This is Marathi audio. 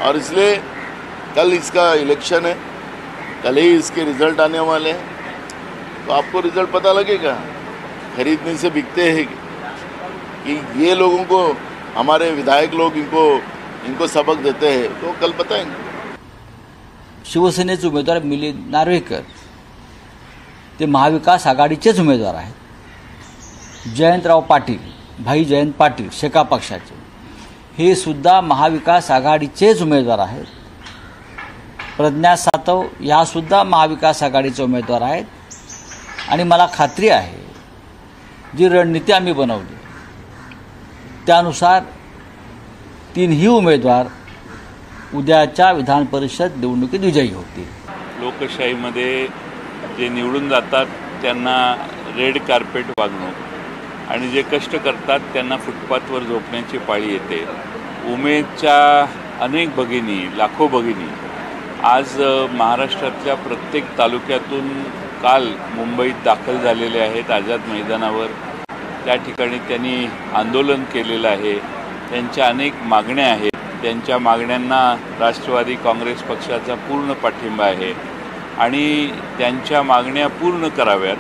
और इसलिए कल इसका इलेक्शन है, कल ही इसके रिजल्ट आने वाले हैं, तो आपको रिजल्ट पता लगेगा। खरीदने से बिकते हैं कि ये लोगों को, हमारे विधायक लोग इनको सबक देते हैं, तो कल बताएंगे। शिवसेनेचे उमेदवार मिलिंद नार्वेकर ते महाविकास आघाडीचेच उमेदवार आहेत। जयंतराव पाटील, भाई जयंत पाटील शेका पक्षाचे, हे सुद्धा महाविकास आघाडीचेच उमेदवार आहेत। प्रज्ञा सातव या सुद्धा महाविकास आघाडीचे उमेदवार आहेत। आणि मला खात्री आहे जी रणनीती आम्ही बनवली त्यानुसार तीनही उमेदवार उद्याच्या विधान परिषद निवडणुकीत विजयी होतील। लोकशाहीमध्ये जे निवडून जातात त्यांना रेड कार्पेट वागणूक आणि जे कष्ट करतात त्यांना फुटपाथवर झोपण्याची पाळी येते। उमेदच्या अनेक भगिनी, लाखो भगिनी आज महाराष्ट्रातल्या प्रत्येक तालुक्यातून काल मुंबईत दाखल झालेले आहेत आझाद मैदानावर। त्या ठिकाणी त्यांनी आंदोलन केलेलं आहे। त्यांच्या अनेक मागण्या आहेत, त्यांच्या मागण्यांना राष्ट्रवादी काँग्रेस पक्षाचा पूर्ण पाठिंबा आहे आणि त्यांच्या मागण्या पूर्ण कराव्यात